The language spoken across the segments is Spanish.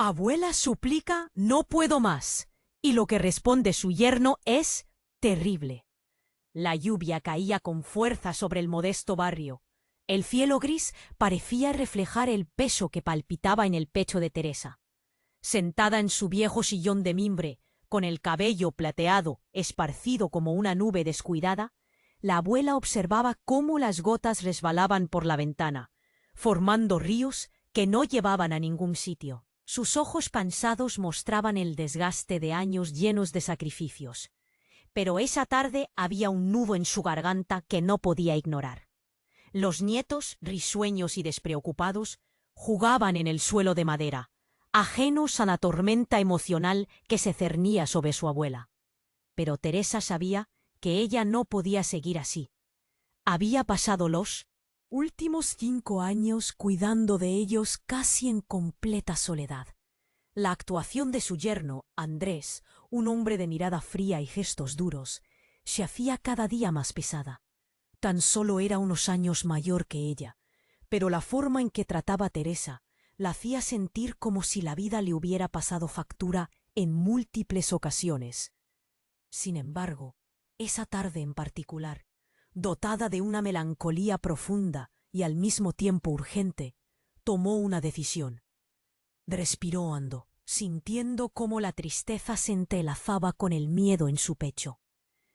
Abuela suplica, no puedo más. Y lo que responde su yerno es terrible. La lluvia caía con fuerza sobre el modesto barrio. El cielo gris parecía reflejar el peso que palpitaba en el pecho de Teresa. Sentada en su viejo sillón de mimbre, con el cabello plateado, esparcido como una nube descuidada, la abuela observaba cómo las gotas resbalaban por la ventana, formando ríos que no llevaban a ningún sitio. Sus ojos cansados mostraban el desgaste de años llenos de sacrificios. Pero esa tarde había un nudo en su garganta que no podía ignorar. Los nietos, risueños y despreocupados, jugaban en el suelo de madera, ajenos a la tormenta emocional que se cernía sobre su abuela. Pero Teresa sabía que ella no podía seguir así. Había pasado los últimos 5 años cuidando de ellos casi en completa soledad. La actuación de su yerno, Andrés, un hombre de mirada fría y gestos duros, se hacía cada día más pesada. Tan solo era unos años mayor que ella, pero la forma en que trataba a Teresa la hacía sentir como si la vida le hubiera pasado factura en múltiples ocasiones. Sin embargo, esa tarde en particular, dotada de una melancolía profunda y al mismo tiempo urgente, tomó una decisión. Respiró hondo, sintiendo cómo la tristeza se entrelazaba con el miedo en su pecho.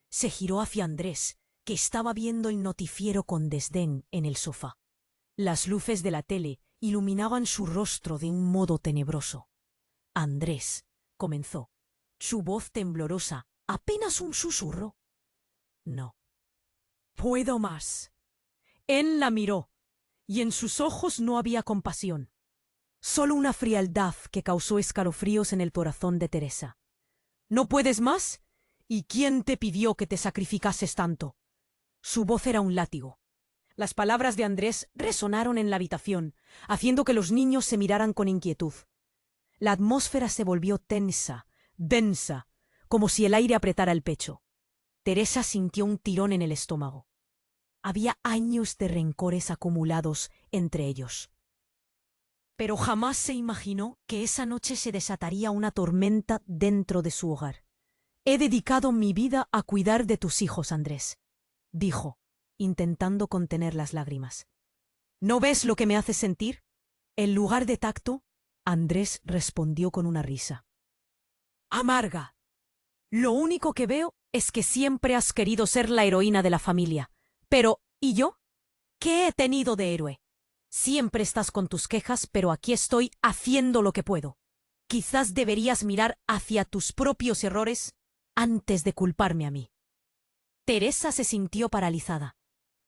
Se giró hacia Andrés, que estaba viendo el noticiero con desdén en el sofá. Las luces de la tele iluminaban su rostro de un modo tenebroso. Andrés, comenzó, su voz temblorosa, apenas un susurro. No puedo más. Él la miró, y en sus ojos no había compasión, solo una frialdad que causó escalofríos en el corazón de Teresa. ¿No puedes más? ¿Y quién te pidió que te sacrificases tanto? Su voz era un látigo. Las palabras de Andrés resonaron en la habitación, haciendo que los niños se miraran con inquietud. La atmósfera se volvió tensa, densa, como si el aire apretara el pecho. Teresa sintió un tirón en el estómago. Había años de rencores acumulados entre ellos. Pero jamás se imaginó que esa noche se desataría una tormenta dentro de su hogar. He dedicado mi vida a cuidar de tus hijos, Andrés, dijo, intentando contener las lágrimas. ¿No ves lo que me haces sentir? En lugar de tacto, Andrés respondió con una risa. Amarga. Lo único que veo es que siempre has querido ser la heroína de la familia. Pero, ¿y yo? ¿Qué he tenido de héroe? Siempre estás con tus quejas, pero aquí estoy haciendo lo que puedo. Quizás deberías mirar hacia tus propios errores antes de culparme a mí. Teresa se sintió paralizada.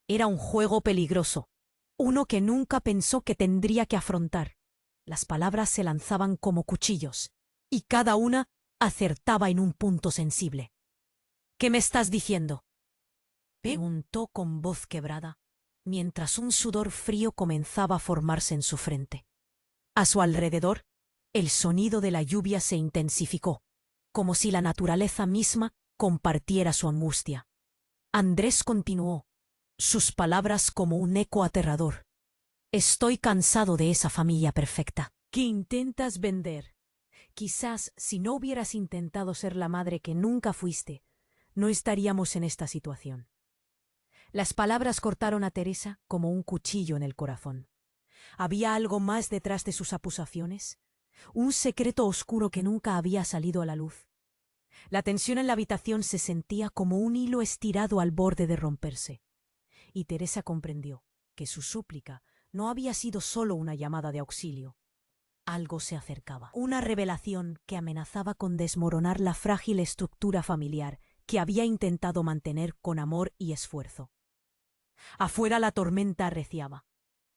Era un juego peligroso, uno que nunca pensó que tendría que afrontar. Las palabras se lanzaban como cuchillos, y cada una acertaba en un punto sensible. ¿Qué me estás diciendo?, preguntó con voz quebrada, mientras un sudor frío comenzaba a formarse en su frente. A su alrededor, el sonido de la lluvia se intensificó, como si la naturaleza misma compartiera su angustia. Andrés continuó, sus palabras como un eco aterrador. Estoy cansado de esa familia perfecta que intentas vender. Quizás si no hubieras intentado ser la madre que nunca fuiste, no estaríamos en esta situación. Las palabras cortaron a Teresa como un cuchillo en el corazón. ¿Había algo más detrás de sus acusaciones? ¿Un secreto oscuro que nunca había salido a la luz? La tensión en la habitación se sentía como un hilo estirado al borde de romperse. Y Teresa comprendió que su súplica no había sido solo una llamada de auxilio. Algo se acercaba, una revelación que amenazaba con desmoronar la frágil estructura familiar que había intentado mantener con amor y esfuerzo. Afuera la tormenta arreciaba,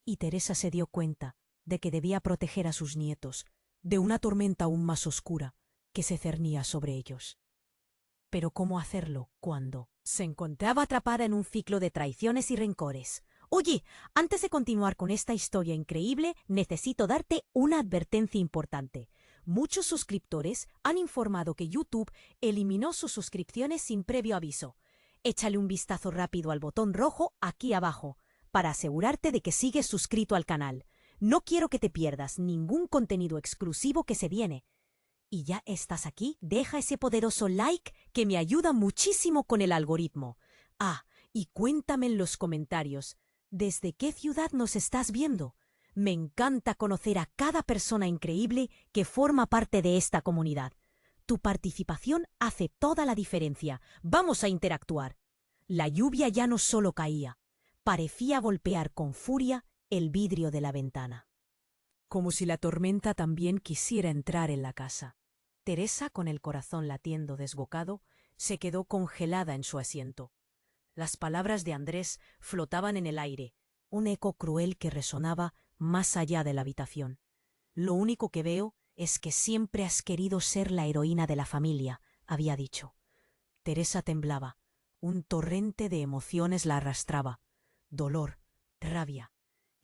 y Teresa se dio cuenta de que debía proteger a sus nietos de una tormenta aún más oscura que se cernía sobre ellos. Pero ¿cómo hacerlo cuando se encontraba atrapada en un ciclo de traiciones y rencores? Oye, antes de continuar con esta historia increíble, necesito darte una advertencia importante. Muchos suscriptores han informado que YouTube eliminó sus suscripciones sin previo aviso. Échale un vistazo rápido al botón rojo aquí abajo para asegurarte de que sigues suscrito al canal. No quiero que te pierdas ningún contenido exclusivo que se viene. Y ya estás aquí, deja ese poderoso like que me ayuda muchísimo con el algoritmo. Ah, y cuéntame en los comentarios, ¿desde qué ciudad nos estás viendo? Me encanta conocer a cada persona increíble que forma parte de esta comunidad. Tu participación hace toda la diferencia. Vamos a interactuar. La lluvia ya no solo caía, parecía golpear con furia el vidrio de la ventana. Como si la tormenta también quisiera entrar en la casa. Teresa, con el corazón latiendo desbocado, se quedó congelada en su asiento. Las palabras de Andrés flotaban en el aire, un eco cruel que resonaba más allá de la habitación. Lo único que veo es que siempre has querido ser la heroína de la familia, había dicho. Teresa temblaba. Un torrente de emociones la arrastraba. Dolor, rabia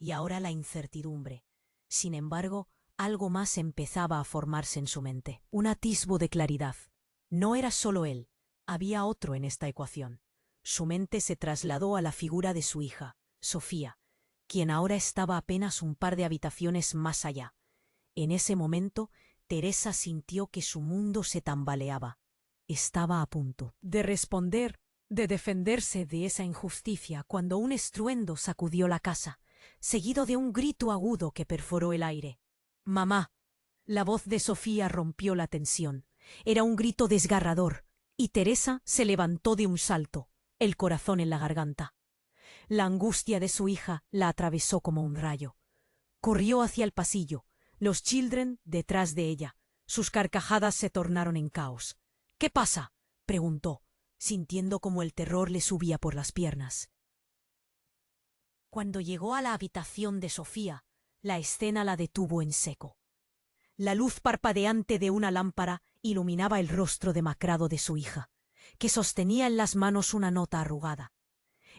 y ahora la incertidumbre. Sin embargo, algo más empezaba a formarse en su mente. Un atisbo de claridad. No era solo él, había otro en esta ecuación. Su mente se trasladó a la figura de su hija, Sofía, quien ahora estaba apenas un par de habitaciones más allá. En ese momento, Teresa sintió que su mundo se tambaleaba. Estaba a punto de responder, de defenderse de esa injusticia cuando un estruendo sacudió la casa, seguido de un grito agudo que perforó el aire. «¡Mamá!». La voz de Sofía rompió la tensión. Era un grito desgarrador, y Teresa se levantó de un salto, el corazón en la garganta. La angustia de su hija la atravesó como un rayo. Corrió hacia el pasillo, los children detrás de ella. Sus carcajadas se tornaron en caos. «¿Qué pasa?», preguntó, sintiendo como el terror le subía por las piernas. Cuando llegó a la habitación de Sofía, la escena la detuvo en seco. La luz parpadeante de una lámpara iluminaba el rostro demacrado de su hija, que sostenía en las manos una nota arrugada.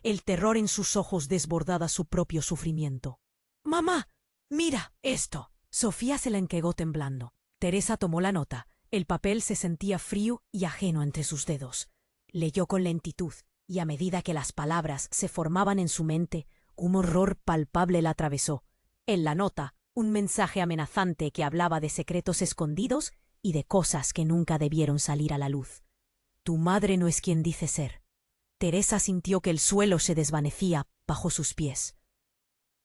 El terror en sus ojos desbordaba su propio sufrimiento. «¡Mamá! ¡Mira esto!». Sofía se la enquegó temblando. Teresa tomó la nota. El papel se sentía frío y ajeno entre sus dedos. Leyó con lentitud, y a medida que las palabras se formaban en su mente, un horror palpable la atravesó. En la nota, un mensaje amenazante que hablaba de secretos escondidos y de cosas que nunca debieron salir a la luz. «Tu madre no es quien dice ser». Teresa sintió que el suelo se desvanecía bajo sus pies.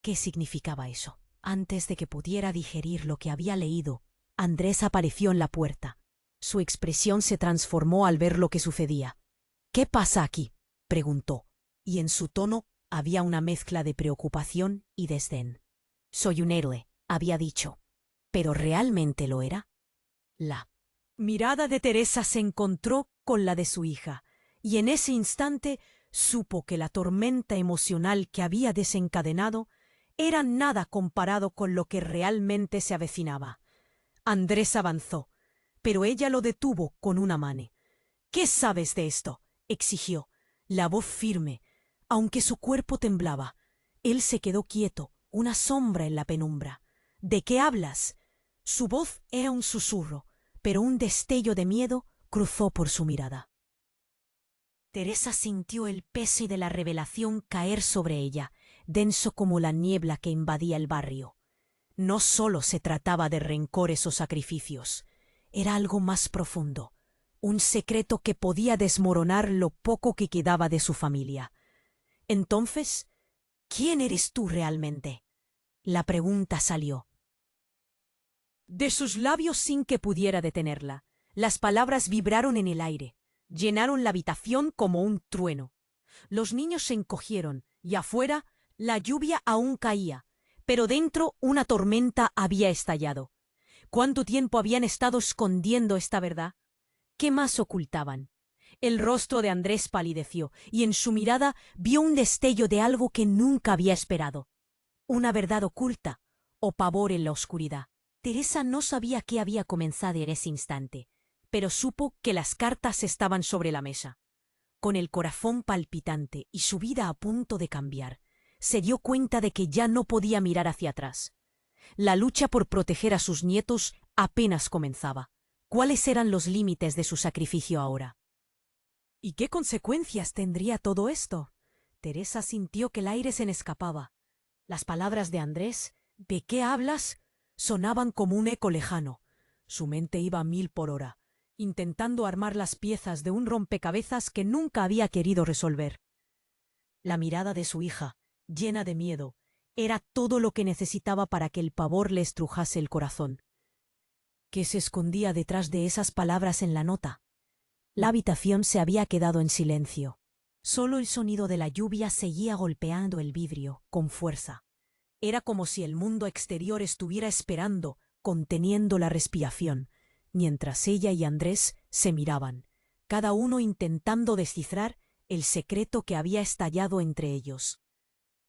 ¿Qué significaba eso? Antes de que pudiera digerir lo que había leído, Andrés apareció en la puerta. Su expresión se transformó al ver lo que sucedía. «¿Qué pasa aquí?», preguntó, y en su tono había una mezcla de preocupación y desdén. «Soy un héroe», había dicho. ¿Pero realmente lo era? La mirada de Teresa se encontró con la de su hija, y en ese instante supo que la tormenta emocional que había desencadenado era nada comparado con lo que realmente se avecinaba. Andrés avanzó, pero ella lo detuvo con una mano. «¿Qué sabes de esto?», exigió, la voz firme, aunque su cuerpo temblaba. Él se quedó quieto, una sombra en la penumbra. «¿De qué hablas?». Su voz era un susurro, pero un destello de miedo cruzó por su mirada. Teresa sintió el peso de la revelación caer sobre ella, denso como la niebla que invadía el barrio. No solo se trataba de rencores o sacrificios, era algo más profundo, un secreto que podía desmoronar lo poco que quedaba de su familia. Entonces, ¿quién eres tú realmente?, la pregunta salió de sus labios sin que pudiera detenerla. Las palabras vibraron en el aire, llenaron la habitación como un trueno. Los niños se encogieron, y afuera la lluvia aún caía, pero dentro una tormenta había estallado. ¿Cuánto tiempo habían estado escondiendo esta verdad? ¿Qué más ocultaban? El rostro de Andrés palideció, y en su mirada vio un destello de algo que nunca había esperado. Una verdad oculta, o pavor en la oscuridad. Teresa no sabía qué había comenzado en ese instante, pero supo que las cartas estaban sobre la mesa. Con el corazón palpitante y su vida a punto de cambiar, se dio cuenta de que ya no podía mirar hacia atrás. La lucha por proteger a sus nietos apenas comenzaba. ¿Cuáles eran los límites de su sacrificio ahora? ¿Y qué consecuencias tendría todo esto? Teresa sintió que el aire se le escapaba. Las palabras de Andrés ¿De qué hablas? Sonaban como un eco lejano. Su mente iba a 1000 por hora, intentando armar las piezas de un rompecabezas que nunca había querido resolver. La mirada de su hija, llena de miedo, era todo lo que necesitaba para que el pavor le estrujase el corazón. ¿Qué se escondía detrás de esas palabras en la nota? La habitación se había quedado en silencio. Solo el sonido de la lluvia seguía golpeando el vidrio con fuerza. Era como si el mundo exterior estuviera esperando, conteniendo la respiración, mientras ella y Andrés se miraban, cada uno intentando descifrar el secreto que había estallado entre ellos.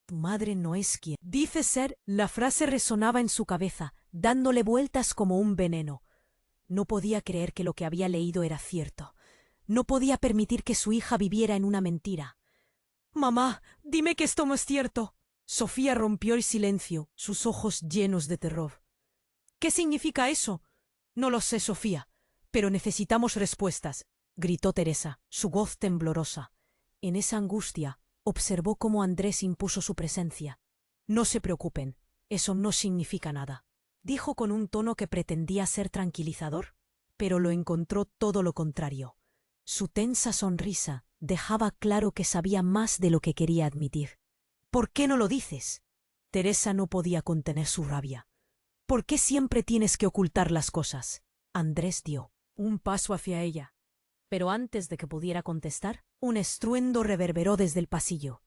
Tu madre no es quien dice ser. La frase resonaba en su cabeza, dándole vueltas como un veneno. No podía creer que lo que había leído era cierto. No podía permitir que su hija viviera en una mentira. Mamá, dime que esto no es cierto. Sofía rompió el silencio, sus ojos llenos de terror. ¿Qué significa eso? No lo sé, Sofía, pero necesitamos respuestas, gritó Teresa, su voz temblorosa. En esa angustia, observó cómo Andrés impuso su presencia. No se preocupen, eso no significa nada, dijo con un tono que pretendía ser tranquilizador, pero lo encontró todo lo contrario. Su tensa sonrisa dejaba claro que sabía más de lo que quería admitir. ¿Por qué no lo dices? Teresa no podía contener su rabia. ¿Por qué siempre tienes que ocultar las cosas? Andrés dio un paso hacia ella. Pero antes de que pudiera contestar, un estruendo reverberó desde el pasillo.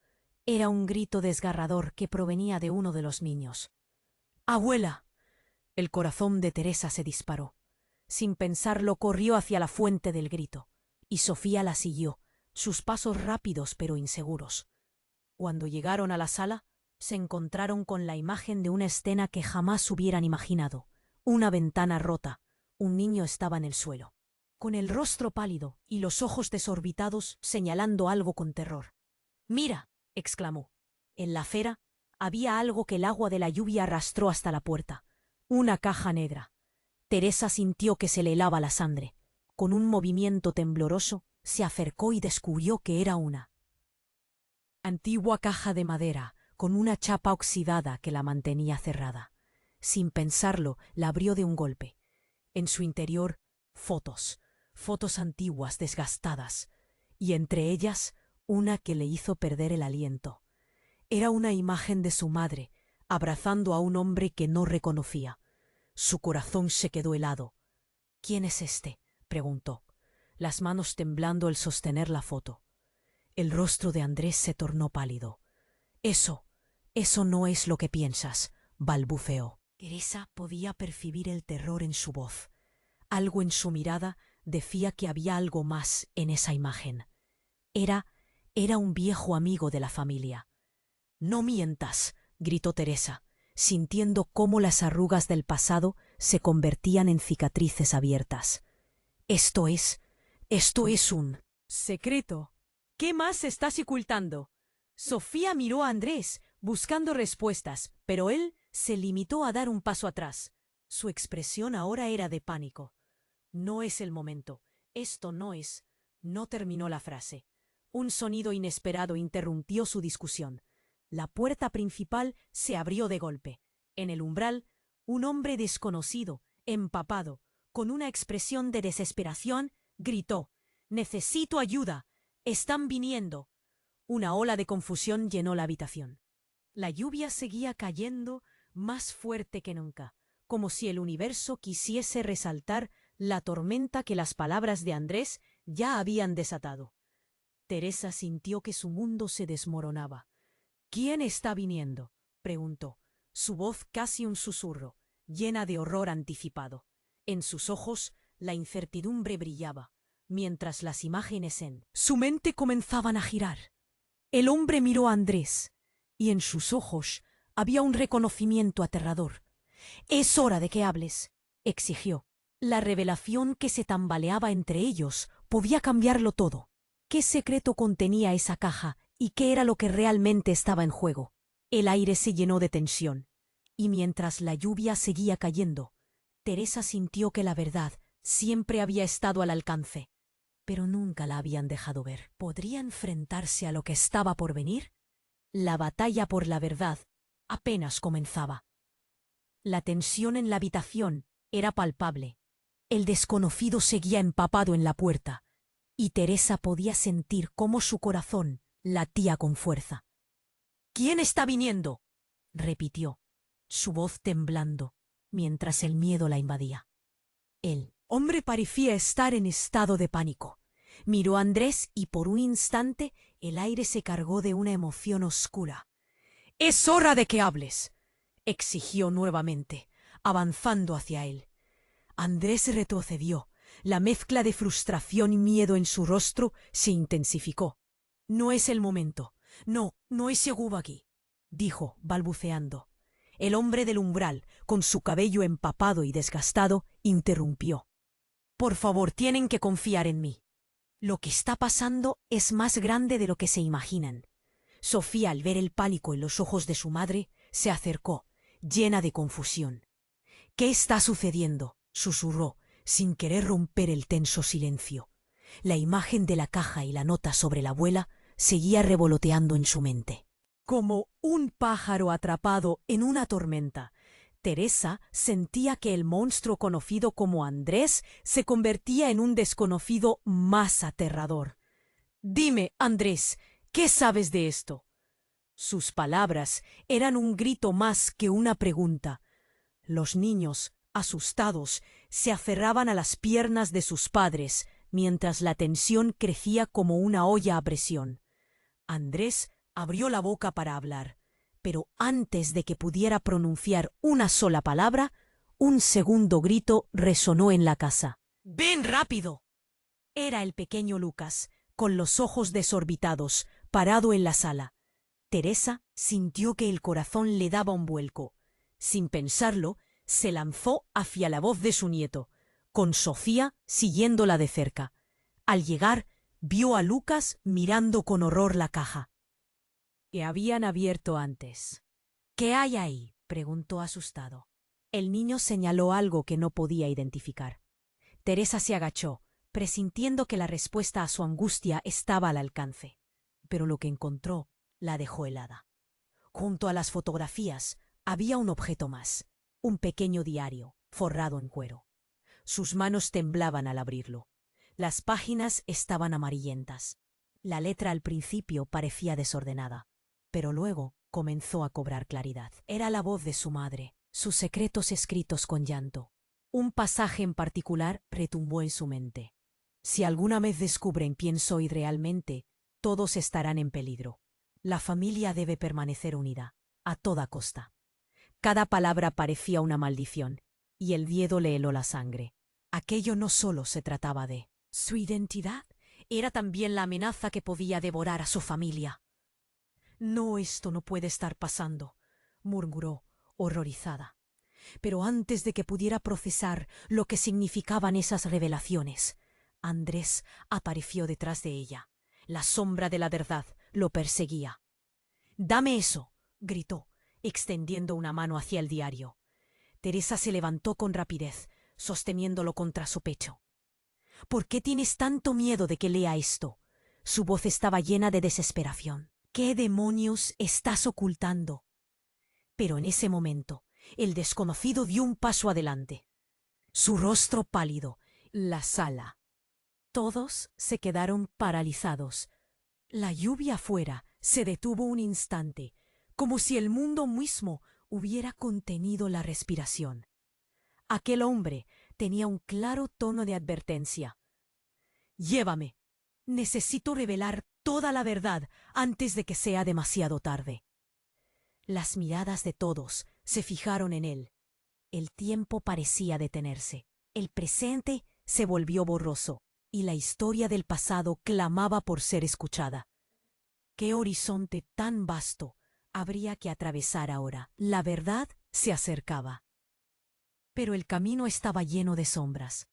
Era un grito desgarrador que provenía de uno de los niños. ¡Abuela! El corazón de Teresa se disparó. Sin pensarlo, corrió hacia la fuente del grito, y Sofía la siguió, sus pasos rápidos pero inseguros. Cuando llegaron a la sala, se encontraron con la imagen de una escena que jamás hubieran imaginado. Una ventana rota, un niño estaba en el suelo, con el rostro pálido y los ojos desorbitados, señalando algo con terror. «¡Mira!», exclamó. En la acera había algo que el agua de la lluvia arrastró hasta la puerta. Una caja negra. Teresa sintió que se le helaba la sangre. Con un movimiento tembloroso, se acercó y descubrió que era una antigua caja de madera, con una chapa oxidada que la mantenía cerrada. Sin pensarlo, la abrió de un golpe. En su interior, fotos antiguas desgastadas, y entre ellas una que le hizo perder el aliento. Era una imagen de su madre, abrazando a un hombre que no reconocía. Su corazón se quedó helado. «¿Quién es este?», preguntó, las manos temblando al sostener la foto. El rostro de Andrés se tornó pálido. Eso no es lo que piensas», balbuceó. Teresa podía percibir el terror en su voz. Algo en su mirada decía que había algo más en esa imagen. Era un viejo amigo de la familia. «No mientas», gritó Teresa, sintiendo cómo las arrugas del pasado se convertían en cicatrices abiertas. Esto es un secreto. ¿Qué más estás ocultando?» Sofía miró a Andrés, buscando respuestas, pero él se limitó a dar un paso atrás. Su expresión ahora era de pánico. «No es el momento. Esto no es». No terminó la frase. Un sonido inesperado interrumpió su discusión. La puerta principal se abrió de golpe. En el umbral, un hombre desconocido, empapado, con una expresión de desesperación, gritó: «¡Necesito ayuda! ¡Están viniendo!». Una ola de confusión llenó la habitación. La lluvia seguía cayendo más fuerte que nunca, como si el universo quisiese resaltar la tormenta que las palabras de Andrés ya habían desatado. Teresa sintió que su mundo se desmoronaba. «¿Quién está viniendo?», preguntó, su voz casi un susurro, llena de horror anticipado. En sus ojos la incertidumbre brillaba, mientras las imágenes en su mente comenzaban a girar. El hombre miró a Andrés, y en sus ojos había un reconocimiento aterrador. «Es hora de que hables», exigió. La revelación que se tambaleaba entre ellos podía cambiarlo todo. ¿Qué secreto contenía esa caja y qué era lo que realmente estaba en juego? El aire se llenó de tensión, y mientras la lluvia seguía cayendo, Teresa sintió que la verdad siempre había estado al alcance, pero nunca la habían dejado ver. ¿Podría enfrentarse a lo que estaba por venir? La batalla por la verdad apenas comenzaba. La tensión en la habitación era palpable. El desconocido seguía empapado en la puerta, y Teresa podía sentir cómo su corazón latía con fuerza. «¿Quién está viniendo?», repitió, su voz temblando, mientras el miedo la invadía. El hombre parecía estar en estado de pánico. Miró a Andrés y por un instante el aire se cargó de una emoción oscura. «Es hora de que hables», exigió nuevamente, avanzando hacia él. Andrés retrocedió. La mezcla de frustración y miedo en su rostro se intensificó. «No es el momento. No es seguro aquí», dijo, balbuceando. El hombre del umbral, con su cabello empapado y desgastado, interrumpió. «Por favor, tienen que confiar en mí. Lo que está pasando es más grande de lo que se imaginan». Sofía, al ver el pánico en los ojos de su madre, se acercó, llena de confusión. «¿Qué está sucediendo?», susurró, sin querer romper el tenso silencio. La imagen de la caja y la nota sobre la abuela seguía revoloteando en su mente. Como un pájaro atrapado en una tormenta, Teresa sentía que el monstruo conocido como Andrés se convertía en un desconocido más aterrador. «Dime, Andrés, ¿qué sabes de esto?». Sus palabras eran un grito más que una pregunta. Los niños, asustados, se aferraban a las piernas de sus padres, mientras la tensión crecía como una olla a presión. Andrés abrió la boca para hablar, pero antes de que pudiera pronunciar una sola palabra, un segundo grito resonó en la casa. «¡Ven rápido!». Era el pequeño Lucas, con los ojos desorbitados, parado en la sala. Teresa sintió que el corazón le daba un vuelco. Sin pensarlo, se lanzó hacia la voz de su nieto, con Sofía siguiéndola de cerca. Al llegar, vio a Lucas mirando con horror la caja que habían abierto antes. «¿Qué hay ahí?», preguntó asustado. El niño señaló algo que no podía identificar. Teresa se agachó, presintiendo que la respuesta a su angustia estaba al alcance. Pero lo que encontró la dejó helada. Junto a las fotografías había un objeto más, un pequeño diario, forrado en cuero. Sus manos temblaban al abrirlo. Las páginas estaban amarillentas. La letra al principio parecía desordenada, pero luego comenzó a cobrar claridad. Era la voz de su madre, sus secretos escritos con llanto. Un pasaje en particular retumbó en su mente. «Si alguna vez descubren quién soy realmente, todos estarán en peligro. La familia debe permanecer unida, a toda costa». Cada palabra parecía una maldición, y el miedo le heló la sangre. Aquello no solo se trataba de su identidad, era también la amenaza que podía devorar a su familia. «No, esto no puede estar pasando», murmuró, horrorizada. Pero antes de que pudiera procesar lo que significaban esas revelaciones, Andrés apareció detrás de ella. La sombra de la verdad lo perseguía. «Dame eso», gritó, extendiendo una mano hacia el diario. Teresa se levantó con rapidez, sosteniéndolo contra su pecho. «¿Por qué tienes tanto miedo de que lea esto?». Su voz estaba llena de desesperación. «¿Qué demonios estás ocultando?». Pero en ese momento, el desconocido dio un paso adelante. Su rostro pálido, la sala. Todos se quedaron paralizados. La lluvia afuera se detuvo un instante, como si el mundo mismo hubiera contenido la respiración. Aquel hombre tenía un claro tono de advertencia. «Llévame. Necesito revelar toda la verdad antes de que sea demasiado tarde». Las miradas de todos se fijaron en él. El tiempo parecía detenerse. El presente se volvió borroso, y la historia del pasado clamaba por ser escuchada. ¿Qué horizonte tan vasto habría que atravesar ahora? La verdad se acercaba. Pero el camino estaba lleno de sombras.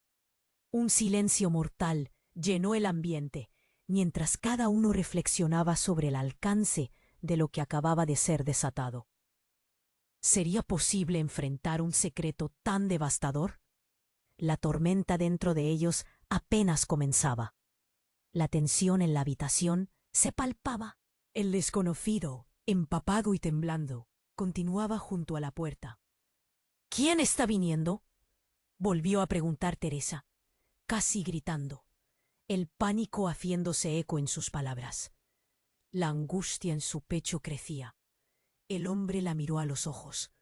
Un silencio mortal llenó el ambiente, mientras cada uno reflexionaba sobre el alcance de lo que acababa de ser desatado. ¿Sería posible enfrentar un secreto tan devastador? La tormenta dentro de ellos apenas comenzaba. La tensión en la habitación se palpaba. El desconocido, empapado y temblando, continuaba junto a la puerta. ¿Quién está viniendo? Volvió a preguntar Teresa, casi gritando, el pánico haciéndose eco en sus palabras. La angustia en su pecho crecía. El hombre la miró a los ojos.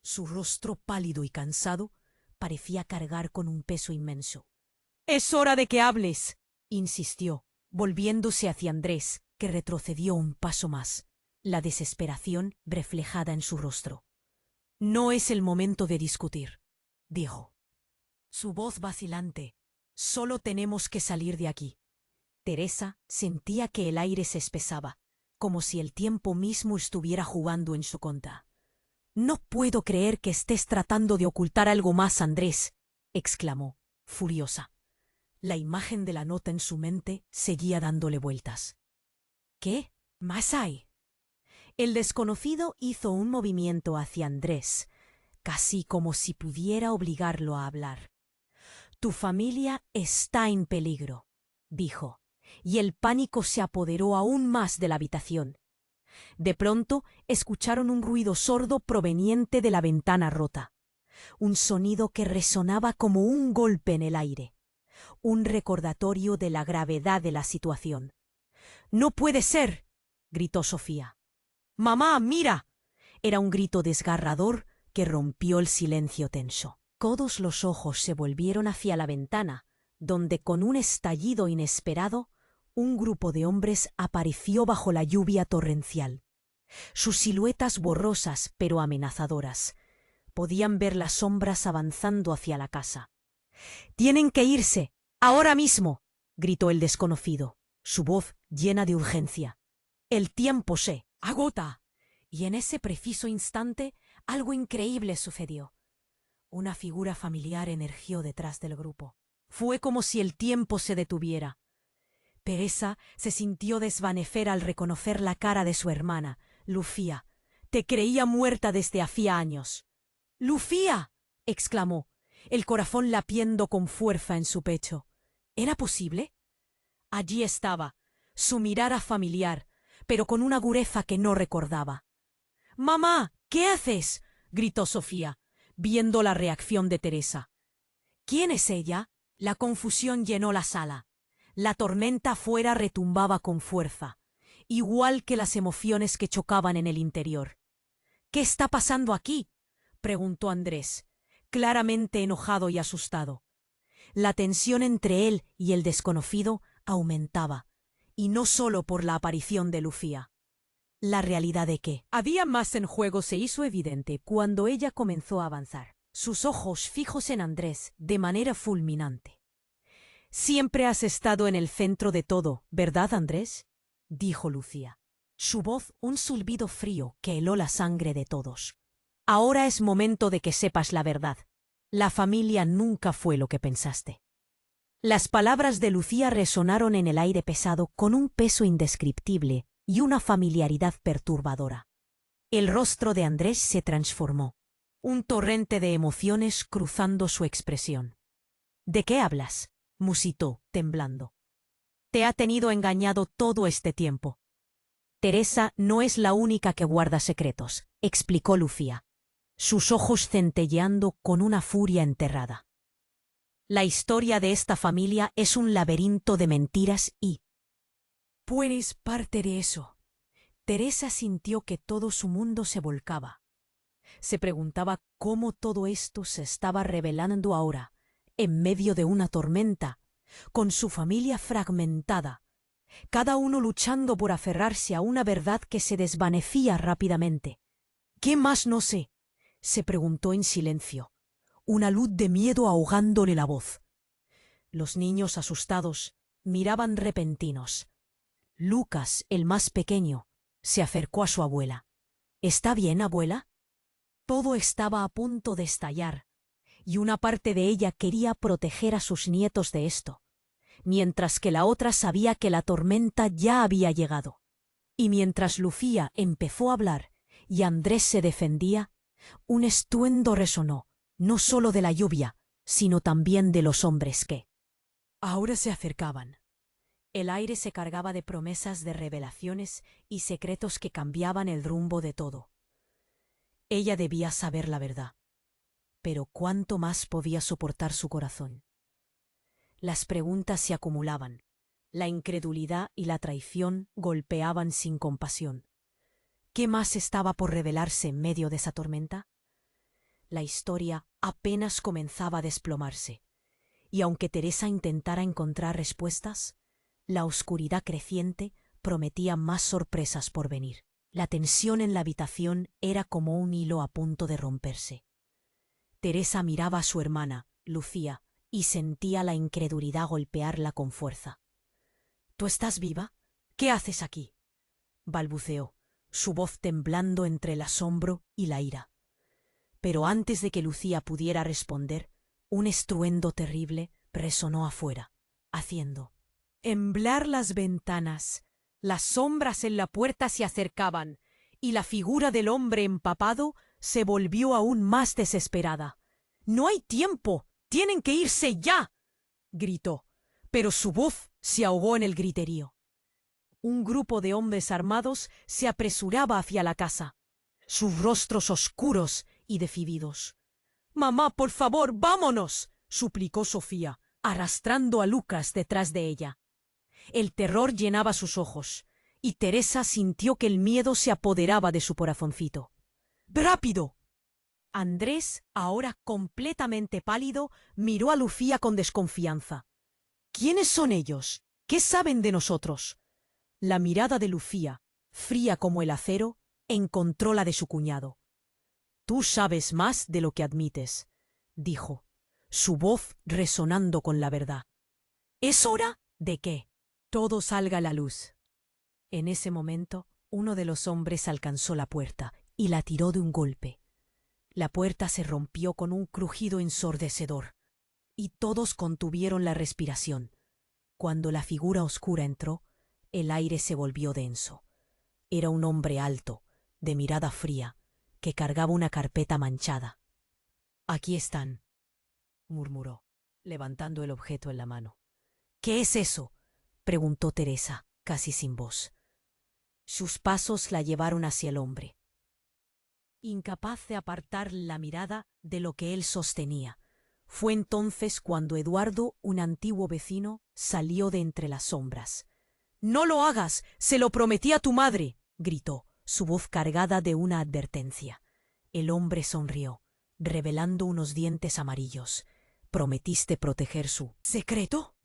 Su rostro pálido y cansado parecía cargar con un peso inmenso. «Es hora de que hables», insistió, volviéndose hacia Andrés, que retrocedió un paso más, la desesperación reflejada en su rostro. «No es el momento de discutir», dijo. Su voz vacilante. «Solo tenemos que salir de aquí». Teresa sentía que el aire se espesaba, como si el tiempo mismo estuviera jugando en su contra. «No puedo creer que estés tratando de ocultar algo más, Andrés», exclamó, furiosa. La imagen de la nota en su mente seguía dándole vueltas. «¿Qué más hay?» El desconocido hizo un movimiento hacia Andrés, casi como si pudiera obligarlo a hablar. «Tu familia está en peligro», dijo, y el pánico se apoderó aún más de la habitación. De pronto escucharon un ruido sordo proveniente de la ventana rota, un sonido que resonaba como un golpe en el aire, un recordatorio de la gravedad de la situación. «¡No puede ser!», gritó Sofía. «¡Mamá, mira!». Era un grito desgarrador que rompió el silencio tenso. Todos los ojos se volvieron hacia la ventana, donde con un estallido inesperado, un grupo de hombres apareció bajo la lluvia torrencial. Sus siluetas borrosas pero amenazadoras. Podían ver las sombras avanzando hacia la casa. «¡Tienen que irse! ¡Ahora mismo!», gritó el desconocido, su voz llena de urgencia. «El tiempo se agota». Y en ese preciso instante algo increíble sucedió. Una figura familiar emergió detrás del grupo. Fue como si el tiempo se detuviera. Teresa se sintió desvanecer al reconocer la cara de su hermana, Lucía. «Te creía muerta desde hacía años». «¡Lucía!», exclamó, el corazón latiendo con fuerza en su pecho. ¿Era posible? Allí estaba, su mirada familiar, pero con una agudeza que no recordaba. «¡Mamá! ¿Qué haces?», gritó Sofía, viendo la reacción de Teresa. «¿Quién es ella?». La confusión llenó la sala. La tormenta afuera retumbaba con fuerza, igual que las emociones que chocaban en el interior. «¿Qué está pasando aquí?», preguntó Andrés, claramente enojado y asustado. La tensión entre él y el desconocido aumentaba, y no solo por la aparición de Lucía. La realidad de que había más en juego se hizo evidente cuando ella comenzó a avanzar, sus ojos fijos en Andrés de manera fulminante. «Siempre has estado en el centro de todo, ¿verdad, Andrés?», dijo Lucía. Su voz un silbido frío que heló la sangre de todos. «Ahora es momento de que sepas la verdad. La familia nunca fue lo que pensaste». Las palabras de Lucía resonaron en el aire pesado con un peso indescriptible y una familiaridad perturbadora. El rostro de Andrés se transformó, un torrente de emociones cruzando su expresión. «¿De qué hablas?», musitó, temblando. «Te ha tenido engañado todo este tiempo». «Teresa no es la única que guarda secretos», explicó Lucía, sus ojos centelleando con una furia enterrada. «La historia de esta familia es un laberinto de mentiras y...». «Tú eres parte de eso». Teresa sintió que todo su mundo se volcaba. Se preguntaba cómo todo esto se estaba revelando ahora, en medio de una tormenta, con su familia fragmentada, cada uno luchando por aferrarse a una verdad que se desvanecía rápidamente. «¿Qué más no sé?», se preguntó en silencio, una luz de miedo ahogándole la voz. Los niños, asustados, miraban repentinos. Lucas, el más pequeño, se acercó a su abuela. «¿Está bien, abuela?». Todo estaba a punto de estallar, y una parte de ella quería proteger a sus nietos de esto, mientras que la otra sabía que la tormenta ya había llegado. Y mientras Lucía empezó a hablar y Andrés se defendía, un estruendo resonó, no solo de la lluvia, sino también de los hombres que ahora se acercaban. El aire se cargaba de promesas de revelaciones y secretos que cambiaban el rumbo de todo. Ella debía saber la verdad. Pero ¿cuánto más podía soportar su corazón? Las preguntas se acumulaban. La incredulidad y la traición golpeaban sin compasión. ¿Qué más estaba por revelarse en medio de esa tormenta? La historia apenas comenzaba a desplomarse, y aunque Teresa intentara encontrar respuestas, la oscuridad creciente prometía más sorpresas por venir. La tensión en la habitación era como un hilo a punto de romperse. Teresa miraba a su hermana, Lucía, y sentía la incredulidad golpearla con fuerza. ¿Tú estás viva? ¿Qué haces aquí?, balbuceó, su voz temblando entre el asombro y la ira. Pero antes de que Lucía pudiera responder, un estruendo terrible resonó afuera, haciendo temblar las ventanas. Las sombras en la puerta se acercaban, y la figura del hombre empapado se volvió aún más desesperada. «¡No hay tiempo! ¡Tienen que irse ya!», gritó, pero su voz se ahogó en el griterío. Un grupo de hombres armados se apresuraba hacia la casa, sus rostros oscuros y decididos. «Mamá, por favor, vámonos», suplicó Sofía, arrastrando a Lucas detrás de ella. El terror llenaba sus ojos, y Teresa sintió que el miedo se apoderaba de su corazoncito. «¡Rápido!». Andrés, ahora completamente pálido, miró a Lucía con desconfianza. «¿Quiénes son ellos? ¿Qué saben de nosotros?». La mirada de Lucía, fría como el acero, encontró la de su cuñado. «Tú sabes más de lo que admites», dijo, su voz resonando con la verdad. «¿Es hora de que todo salga a la luz?». En ese momento, uno de los hombres alcanzó la puerta y la tiró de un golpe. La puerta se rompió con un crujido ensordecedor, y todos contuvieron la respiración. Cuando la figura oscura entró, el aire se volvió denso. Era un hombre alto, de mirada fría, que cargaba una carpeta manchada. «Aquí están», murmuró, levantando el objeto en la mano. «¿Qué es eso?», preguntó Teresa, casi sin voz. Sus pasos la llevaron hacia el hombre, incapaz de apartar la mirada de lo que él sostenía. Fue entonces cuando Eduardo, un antiguo vecino, salió de entre las sombras. «¡No lo hagas! ¡Se lo prometí a tu madre!», gritó, su voz cargada de una advertencia. El hombre sonrió, revelando unos dientes amarillos. «¿Prometiste proteger su secreto?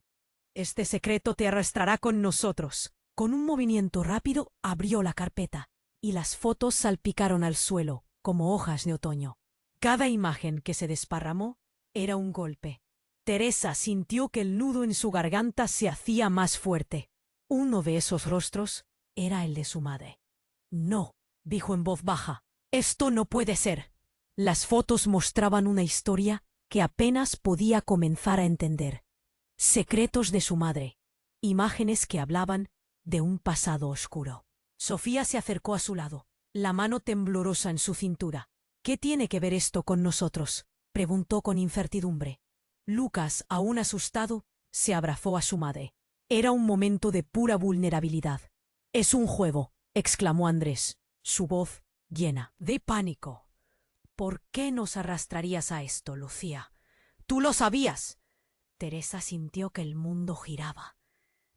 Este secreto te arrastrará con nosotros». Con un movimiento rápido abrió la carpeta, y las fotos salpicaron al suelo como hojas de otoño. Cada imagen que se desparramó era un golpe. Teresa sintió que el nudo en su garganta se hacía más fuerte. Uno de esos rostros era el de su madre. «No», dijo en voz baja, «esto no puede ser». Las fotos mostraban una historia que apenas podía comenzar a entender. Secretos de su madre, imágenes que hablaban de un pasado oscuro. Sofía se acercó a su lado, la mano temblorosa en su cintura. «¿Qué tiene que ver esto con nosotros?», preguntó con incertidumbre. Lucas, aún asustado, se abrazó a su madre. Era un momento de pura vulnerabilidad. «Es un juego», exclamó Andrés, su voz llena de pánico. «¿Por qué nos arrastrarías a esto, Lucía? Tú lo sabías». Teresa sintió que el mundo giraba.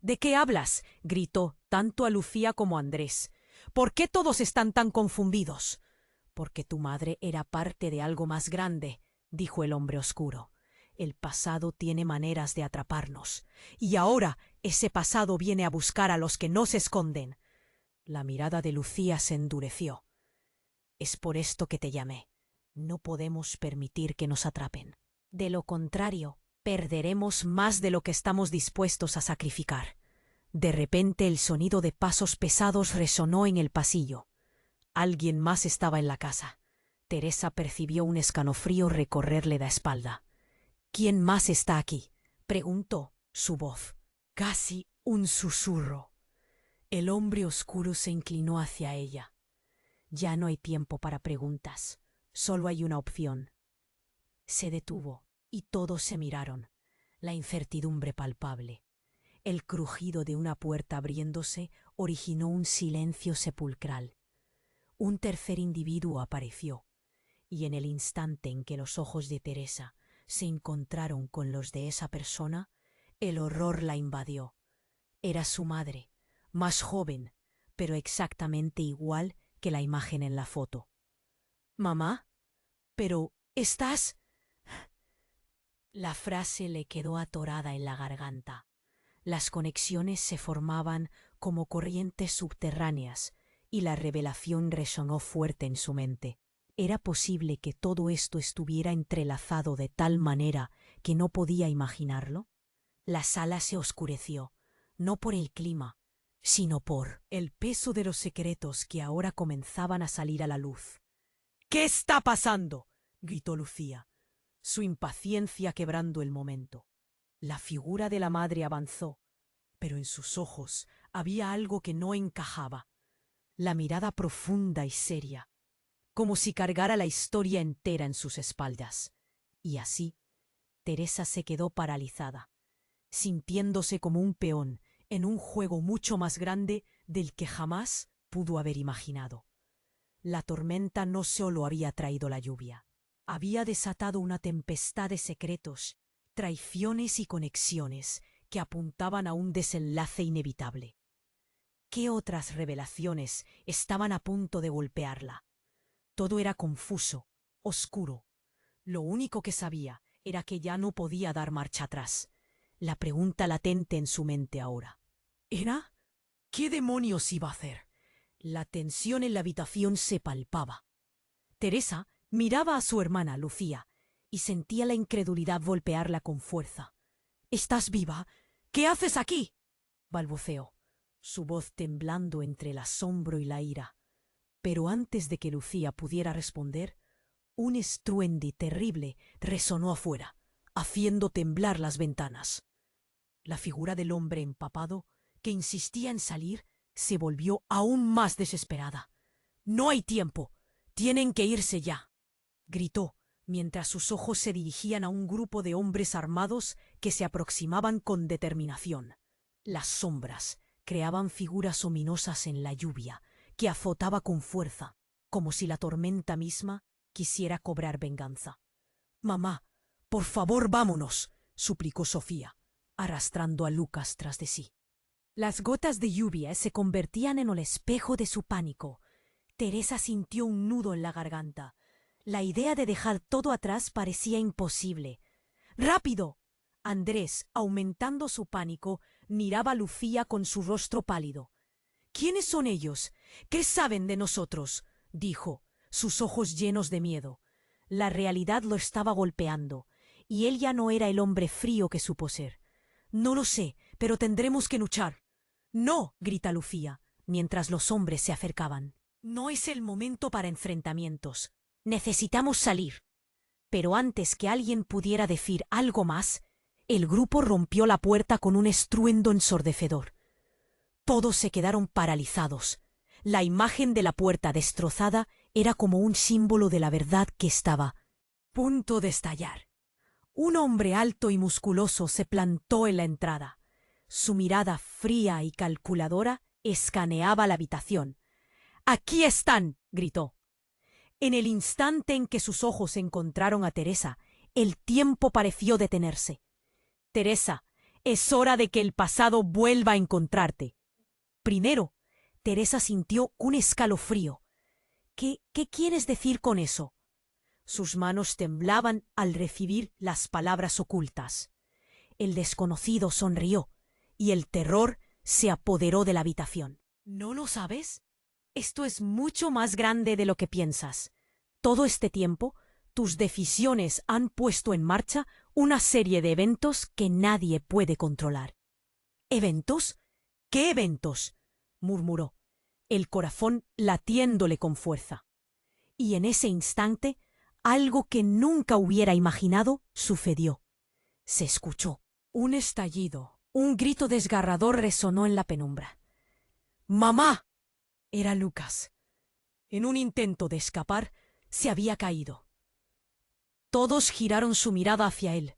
«¿De qué hablas?», gritó tanto a Lucía como a Andrés. «¿Por qué todos están tan confundidos?». «Porque tu madre era parte de algo más grande», dijo el hombre oscuro. «El pasado tiene maneras de atraparnos, y ahora ese pasado viene a buscar a los que no se esconden». La mirada de Lucía se endureció. «Es por esto que te llamé. No podemos permitir que nos atrapen. De lo contrario, perderemos más de lo que estamos dispuestos a sacrificar». De repente el sonido de pasos pesados resonó en el pasillo. Alguien más estaba en la casa. Teresa percibió un escalofrío recorrerle la espalda. «¿Quién más está aquí?», preguntó, su voz casi un susurro. El hombre oscuro se inclinó hacia ella. «Ya no hay tiempo para preguntas, solo hay una opción». Se detuvo y todos se miraron, la incertidumbre palpable. El crujido de una puerta abriéndose originó un silencio sepulcral. Un tercer individuo apareció, Y en el instante en que los ojos de Teresa se encontraron con los de esa persona, el horror la invadió. Era su madre, más joven, pero exactamente igual que la imagen en la foto. «Mamá, pero estás...» La frase le quedó atorada en la garganta. Las conexiones se formaban como corrientes subterráneas y la revelación resonó fuerte en su mente. ¿Era posible que todo esto estuviera entrelazado de tal manera que no podía imaginarlo? La sala se oscureció, no por el clima, sino por el peso de los secretos que ahora comenzaban a salir a la luz. «¿Qué está pasando?», gritó Lucía, su impaciencia quebrando el momento. La figura de la madre avanzó, pero en sus ojos había algo que no encajaba. La mirada profunda y seria, como si cargara la historia entera en sus espaldas. Y así, Teresa se quedó paralizada, sintiéndose como un peón en un juego mucho más grande del que jamás pudo haber imaginado. La tormenta no solo había traído la lluvia, había desatado una tempestad de secretos, traiciones y conexiones que apuntaban a un desenlace inevitable. ¿Qué otras revelaciones estaban a punto de golpearla? Todo era confuso, oscuro. Lo único que sabía era que ya no podía dar marcha atrás. La pregunta latente en su mente ahora era ¿qué demonios iba a hacer? La tensión en la habitación se palpaba. Teresa miraba a su hermana Lucía y sentía la incredulidad golpearla con fuerza. «¿Estás viva? ¿Qué haces aquí?», balbuceó, su voz temblando entre el asombro y la ira. Pero antes de que Lucía pudiera responder, un estruendo terrible resonó afuera, haciendo temblar las ventanas. La figura del hombre empapado, que insistía en salir, se volvió aún más desesperada. «No hay tiempo. Tienen que irse ya», gritó, mientras sus ojos se dirigían a un grupo de hombres armados que se aproximaban con determinación. Las sombras creaban figuras ominosas en la lluvia, que azotaba con fuerza, como si la tormenta misma quisiera cobrar venganza. «Mamá, por favor, vámonos», suplicó Sofía, arrastrando a Lucas tras de sí. Las gotas de lluvia se convertían en el espejo de su pánico. Teresa sintió un nudo en la garganta. La idea de dejar todo atrás parecía imposible. «¡Rápido!». Andrés, aumentando su pánico, miraba a Lucía con su rostro pálido. «¿Quiénes son ellos? ¿Qué saben de nosotros?», dijo, sus ojos llenos de miedo. La realidad lo estaba golpeando, y él ya no era el hombre frío que supo ser. «No lo sé, pero tendremos que luchar». «No», grita Lucía, mientras los hombres se acercaban. «No es el momento para enfrentamientos. Necesitamos salir». Pero antes que alguien pudiera decir algo más, el grupo rompió la puerta con un estruendo ensordecedor. Todos se quedaron paralizados. La imagen de la puerta destrozada era como un símbolo de la verdad que estaba a punto de estallar. Un hombre alto y musculoso se plantó en la entrada. Su mirada fría y calculadora escaneaba la habitación. «¡Aquí están!», gritó. En el instante en que sus ojos encontraron a Teresa, el tiempo pareció detenerse. «Teresa, es hora de que el pasado vuelva a encontrarte». Primero, Teresa sintió un escalofrío. ¿Qué quieres decir con eso? Sus manos temblaban al recibir las palabras ocultas. El desconocido sonrió y el terror se apoderó de la habitación. «¿No lo sabes? Esto es mucho más grande de lo que piensas. Todo este tiempo, tus decisiones han puesto en marcha una serie de eventos que nadie puede controlar». «¿Eventos? ¿Qué eventos?», murmuró, el corazón latiéndole con fuerza. Y en ese instante, algo que nunca hubiera imaginado sucedió. Se escuchó un estallido, un grito desgarrador resonó en la penumbra. «¡Mamá!». Era Lucas. En un intento de escapar, se había caído. Todos giraron su mirada hacia él,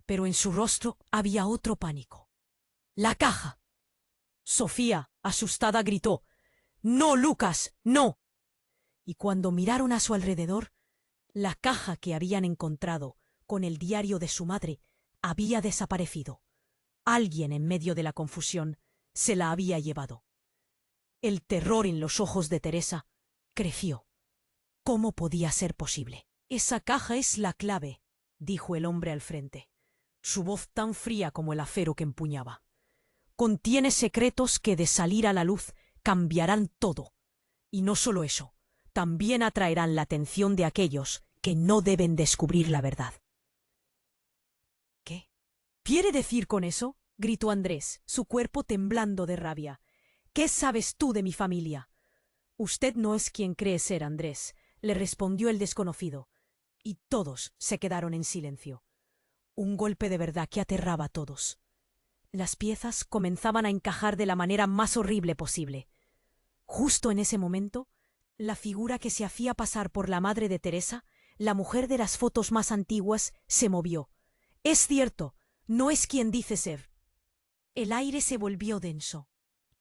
pero en su rostro había otro pánico. «¡La caja!». Sofía, asustada, gritó: «¡No, Lucas, no!». Y cuando miraron a su alrededor, La caja que habían encontrado con el diario de su madre había desaparecido. Alguien, en medio de la confusión, se la había llevado. El terror en los ojos de Teresa creció. ¿Cómo podía ser posible? Esa caja es la clave, dijo el hombre al frente, su voz tan fría como el acero que empuñaba. Contiene secretos que, de salir a la luz, cambiarán todo. Y no solo eso, también atraerán la atención de aquellos que no deben descubrir la verdad. ¿Qué quiere decir con eso? Gritó Andrés, su cuerpo temblando de rabia. ¿Qué sabes tú de mi familia? Usted no es quien cree ser, Andrés, le respondió el desconocido, y todos se quedaron en silencio. Un golpe de verdad que aterraba a todos. Las piezas comenzaban a encajar de la manera más horrible posible. Justo en ese momento, la figura que se hacía pasar por la madre de Teresa, la mujer de las fotos más antiguas, se movió. Es cierto, no es quien dice ser. El aire se volvió denso.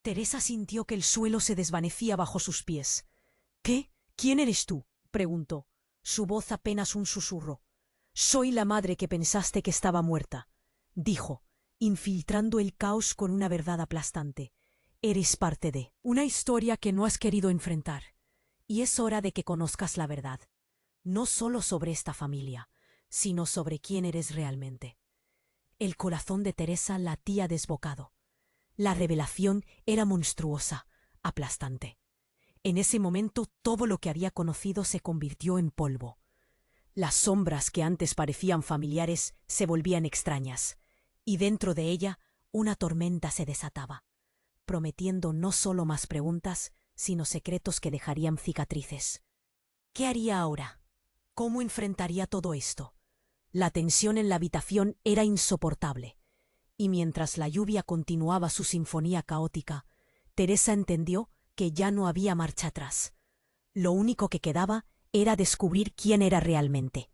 Teresa sintió que el suelo se desvanecía bajo sus pies. ¿Qué? ¿Quién eres tú?, preguntó, su voz apenas un susurro. Soy la madre que pensaste que estaba muerta, dijo, infiltrando el caos con una verdad aplastante. Eres parte de una historia que no has querido enfrentar, y es hora de que conozcas la verdad, no solo sobre esta familia, sino sobre quién eres realmente. El corazón de Teresa latía desbocado. La revelación era monstruosa, aplastante. En ese momento todo lo que había conocido se convirtió en polvo. Las sombras que antes parecían familiares se volvían extrañas, y dentro de ella una tormenta se desataba, prometiendo no solo más preguntas, sino secretos que dejarían cicatrices. ¿Qué haría ahora? ¿Cómo enfrentaría todo esto? La tensión en la habitación era insoportable, y mientras la lluvia continuaba su sinfonía caótica, Teresa entendió que ya no había marcha atrás. Lo único que quedaba era descubrir quién era realmente.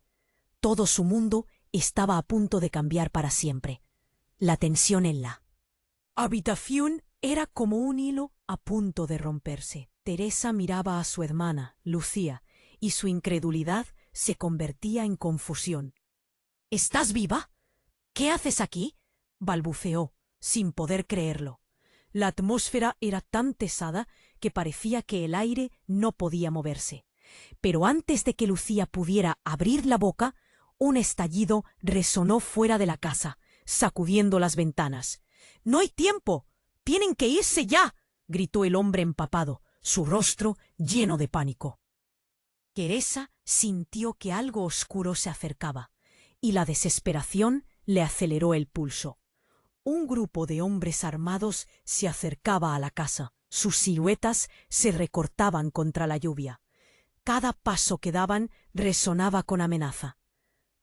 Todo su mundo estaba a punto de cambiar para siempre. La tensión en la habitación era como un hilo a punto de romperse. Teresa miraba a su hermana, Lucía, y su incredulidad se convertía en confusión. ¿Estás viva? ¿Qué haces aquí?, balbuceó, sin poder creerlo. La atmósfera era tan pesada que parecía que el aire no podía moverse. Pero antes de que Lucía pudiera abrir la boca, un estallido resonó fuera de la casa, sacudiendo las ventanas. «¡No hay tiempo! ¡Tienen que irse ya!», gritó el hombre empapado, su rostro lleno de pánico. Teresa sintió que algo oscuro se acercaba, y la desesperación le aceleró el pulso. Un grupo de hombres armados se acercaba a la casa. Sus siluetas se recortaban contra la lluvia. Cada paso que daban resonaba con amenaza.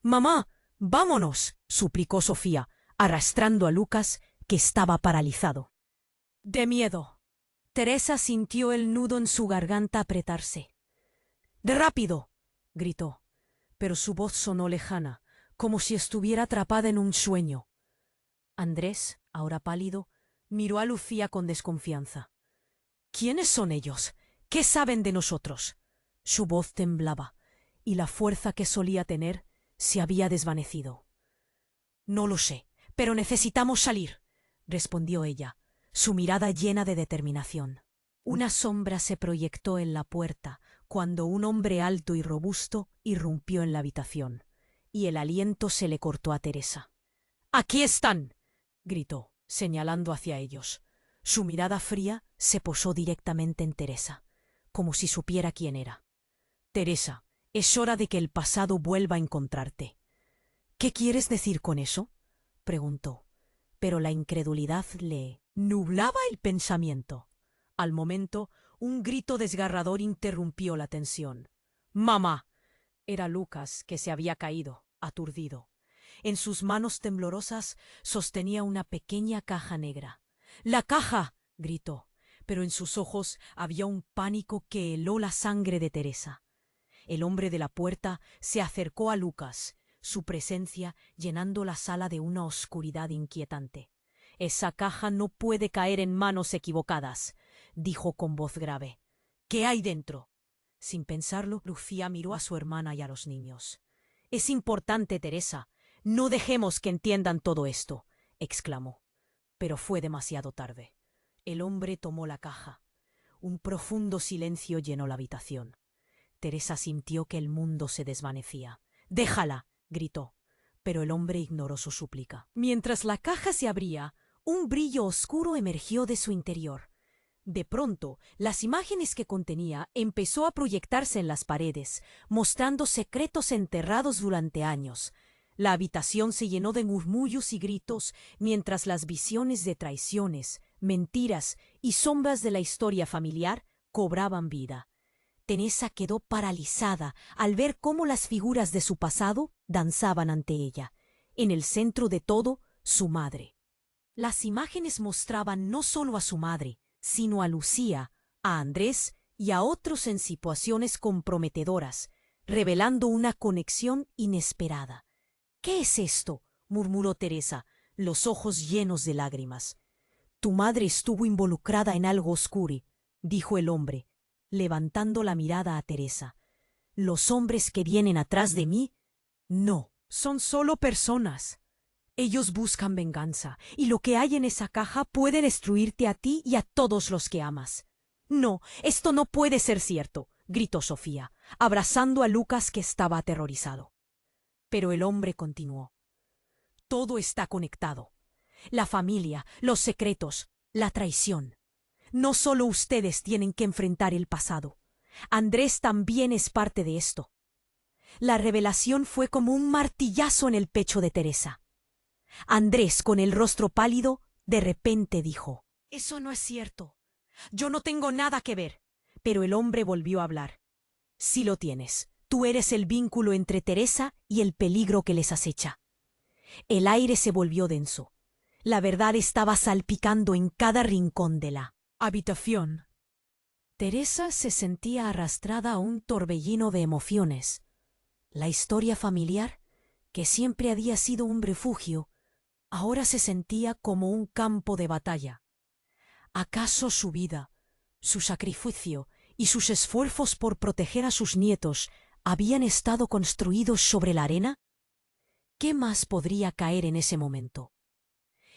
«¡Mamá, vámonos!», suplicó Sofía, arrastrando a Lucas, que estaba paralizado. De miedo, Teresa sintió el nudo en su garganta apretarse. «¡De rápido!», gritó, pero su voz sonó lejana, como si estuviera atrapada en un sueño. Andrés, ahora pálido, miró a Lucía con desconfianza. «¿Quiénes son ellos? ¿Qué saben de nosotros?». Su voz temblaba, y la fuerza que solía tener se había desvanecido. «No lo sé, pero necesitamos salir», respondió ella, su mirada llena de determinación. Una sombra se proyectó en la puerta cuando un hombre alto y robusto irrumpió en la habitación, y el aliento se le cortó a Teresa. «¡Aquí están!», gritó, señalando hacia ellos. Su mirada fría se posó directamente en Teresa, como si supiera quién era. «Teresa, es hora de que el pasado vuelva a encontrarte». «¿Qué quieres decir con eso?», preguntó, pero la incredulidad le nublaba el pensamiento. Al momento, un grito desgarrador interrumpió la tensión. «¡Mamá!». Era Lucas, que se había caído, aturdido. En sus manos temblorosas sostenía una pequeña caja negra. «¡La caja!», gritó, pero en sus ojos había un pánico que heló la sangre de Teresa. El hombre de la puerta se acercó a Lucas, su presencia llenando la sala de una oscuridad inquietante. «Esa caja no puede caer en manos equivocadas», dijo con voz grave. «¿Qué hay dentro?». Sin pensarlo, Lucía miró a su hermana y a los niños. «Es importante, Teresa. No dejemos que entiendan todo esto», exclamó. Pero fue demasiado tarde. El hombre tomó la caja. Un profundo silencio llenó la habitación. Teresa sintió que el mundo se desvanecía. «¡Déjala!», gritó. Pero el hombre ignoró su súplica. Mientras la caja se abría, un brillo oscuro emergió de su interior. De pronto, las imágenes que contenía empezó a proyectarse en las paredes, mostrando secretos enterrados durante años. La habitación se llenó de murmullos y gritos, mientras las visiones de traiciones, mentiras y sombras de la historia familiar cobraban vida. Teresa quedó paralizada al ver cómo las figuras de su pasado danzaban ante ella. En el centro de todo, su madre. Las imágenes mostraban no solo a su madre, sino a Lucía, a Andrés y a otros en situaciones comprometedoras, revelando una conexión inesperada. «¿Qué es esto?», murmuró Teresa, los ojos llenos de lágrimas. «Tu madre estuvo involucrada en algo oscuro», dijo el hombre, levantando la mirada a Teresa. «¿Los hombres que vienen atrás de mí? No, son solo personas. Ellos buscan venganza, y lo que hay en esa caja puede destruirte a ti y a todos los que amas». «No, esto no puede ser cierto», gritó Sofía, abrazando a Lucas, que estaba aterrorizado. Pero el hombre continuó. «Todo está conectado. La familia, los secretos, la traición. No solo ustedes tienen que enfrentar el pasado. Andrés también es parte de esto». La revelación fue como un martillazo en el pecho de Teresa. Andrés, con el rostro pálido, de repente dijo: «Eso no es cierto. Yo no tengo nada que ver». Pero el hombre volvió a hablar. «Sí lo tienes. Tú eres el vínculo entre Teresa y el peligro que les acecha». El aire se volvió denso. La verdad estaba salpicando en cada rincón de la habitación. Teresa se sentía arrastrada a un torbellino de emociones. La historia familiar, que siempre había sido un refugio, ahora se sentía como un campo de batalla. ¿Acaso su vida, su sacrificio y sus esfuerzos por proteger a sus nietos habían estado construidos sobre la arena? ¿Qué más podría caer en ese momento?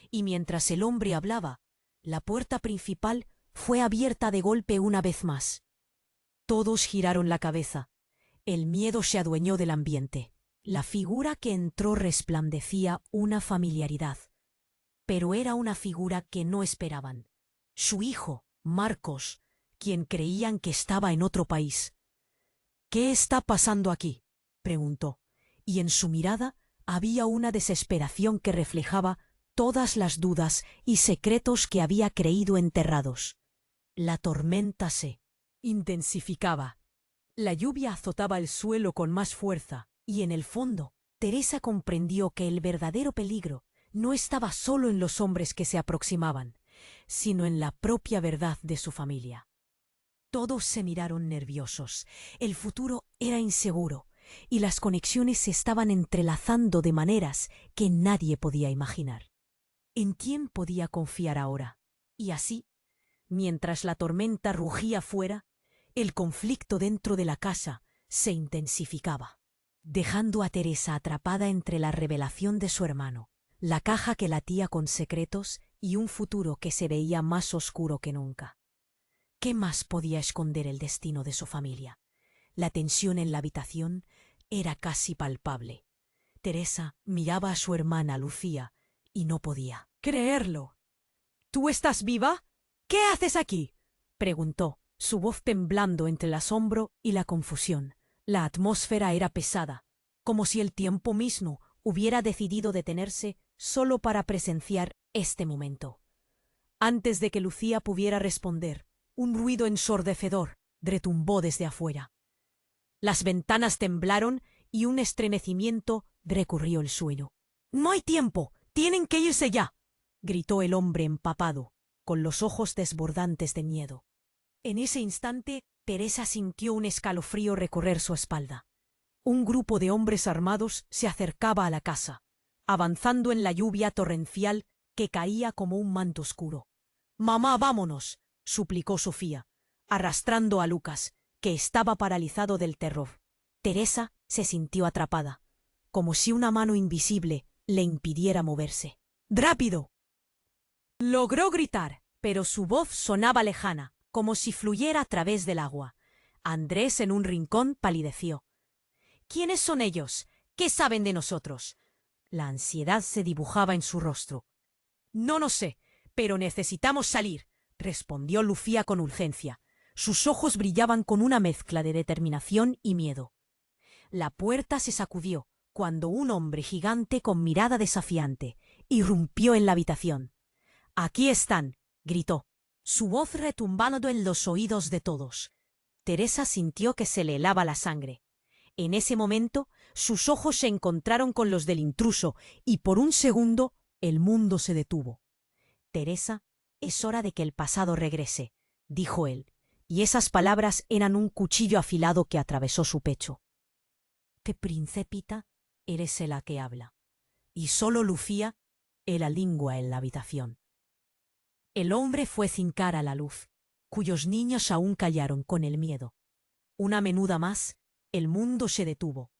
Y mientras el hombre hablaba, la puerta principal fue abierta de golpe una vez más. Todos giraron la cabeza. El miedo se adueñó del ambiente. La figura que entró resplandecía una familiaridad. Pero era una figura que no esperaban. Su hijo, Marcos, quien creían que estaba en otro país. «¿Qué está pasando aquí?», preguntó, y en su mirada había una desesperación que reflejaba todas las dudas y secretos que había creído enterrados. La tormenta se intensificaba. La lluvia azotaba el suelo con más fuerza, y en el fondo, Teresa comprendió que el verdadero peligro no estaba solo en los hombres que se aproximaban, sino en la propia verdad de su familia. Todos se miraron nerviosos. El futuro era inseguro, y las conexiones se estaban entrelazando de maneras que nadie podía imaginar. ¿En quién podía confiar ahora? Y así, mientras la tormenta rugía fuera, el conflicto dentro de la casa se intensificaba, dejando a Teresa atrapada entre la revelación de su hermano, la caja que latía con secretos y un futuro que se veía más oscuro que nunca. ¿Qué más podía esconder el destino de su familia? La tensión en la habitación era casi palpable. Teresa miraba a su hermana Lucía y no podía creerlo. «¿Tú estás viva? ¿Qué haces aquí?», preguntó, su voz temblando entre el asombro y la confusión. La atmósfera era pesada, como si el tiempo mismo hubiera decidido detenerse solo para presenciar este momento. Antes de que Lucía pudiera responder, un ruido ensordecedor retumbó desde afuera. Las ventanas temblaron y un estremecimiento recorrió el suelo. «¡No hay tiempo! ¡Tienen que irse ya!», gritó el hombre empapado, con los ojos desbordantes de miedo. En ese instante, Teresa sintió un escalofrío recorrer su espalda. Un grupo de hombres armados se acercaba a la casa, avanzando en la lluvia torrencial que caía como un manto oscuro. «Mamá, vámonos», suplicó Sofía, arrastrando a Lucas, que estaba paralizado del terror. Teresa se sintió atrapada, como si una mano invisible le impidiera moverse. ¡Rápido! Logró gritar, pero su voz sonaba lejana, como si fluyera a través del agua. Andrés en un rincón palideció. ¿Quiénes son ellos? ¿Qué saben de nosotros? La ansiedad se dibujaba en su rostro. No lo sé, pero necesitamos salir, respondió Lucía con urgencia. Sus ojos brillaban con una mezcla de determinación y miedo. La puerta se sacudió cuando un hombre gigante con mirada desafiante irrumpió en la habitación. «Aquí están», gritó, su voz retumbando en los oídos de todos. Teresa sintió que se le helaba la sangre. En ese momento, sus ojos se encontraron con los del intruso y por un segundo el mundo se detuvo. «Teresa, es hora de que el pasado regrese», dijo él, y esas palabras eran un cuchillo afilado que atravesó su pecho. «¿Qué principita eres la que habla?» Y solo Lucía era lengua en la habitación. El hombre fue sin cara a la luz, cuyos niños aún callaron con el miedo. Una menuda más, el mundo se detuvo.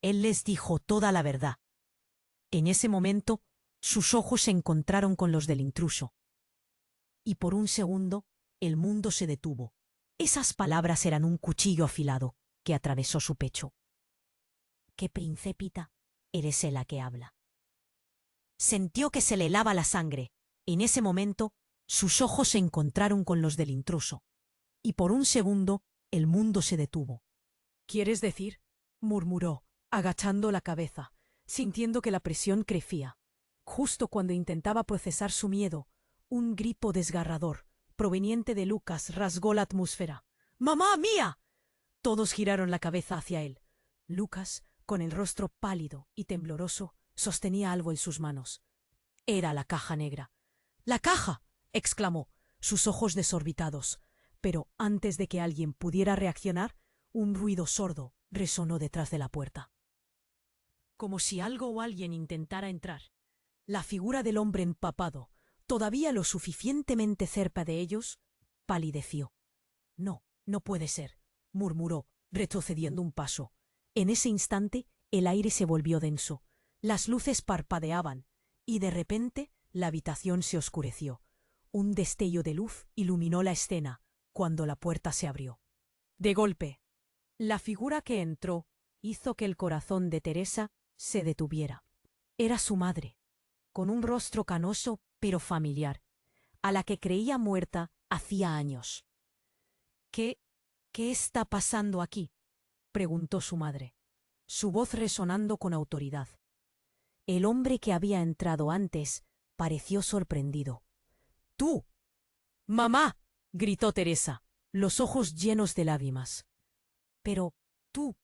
Él les dijo toda la verdad. En ese momento, sus ojos se encontraron con los del intruso. Y por un segundo, el mundo se detuvo. Esas palabras eran un cuchillo afilado que atravesó su pecho. «¿Qué principita eres la que habla?» Sintió que se le helaba la sangre. En ese momento, sus ojos se encontraron con los del intruso. Y por un segundo, el mundo se detuvo. «¿Quieres decir?», murmuró, agachando la cabeza, sintiendo que la presión crecía. Justo cuando intentaba procesar su miedo, un grito desgarrador, proveniente de Lucas, rasgó la atmósfera. «¡Mamá mía!». Todos giraron la cabeza hacia él. Lucas, con el rostro pálido y tembloroso, sostenía algo en sus manos. Era la caja negra. «¡La caja!», exclamó, sus ojos desorbitados. Pero antes de que alguien pudiera reaccionar, un ruido sordo resonó detrás de la puerta. Como si algo o alguien intentara entrar. La figura del hombre empapado, todavía lo suficientemente cerca de ellos, palideció. «No, no puede ser», murmuró, retrocediendo un paso. En ese instante, el aire se volvió denso. Las luces parpadeaban, y de repente la habitación se oscureció. Un destello de luz iluminó la escena cuando la puerta se abrió. De golpe, la figura que entró hizo que el corazón de Teresa se detuviera. Era su madre, con un rostro canoso pero familiar, a la que creía muerta hacía años. «¿Qué está pasando aquí?», preguntó su madre, su voz resonando con autoridad. El hombre que había entrado antes pareció sorprendido. «¡Tú! ¡Mamá!», gritó Teresa, los ojos llenos de lágrimas. «Pero tú,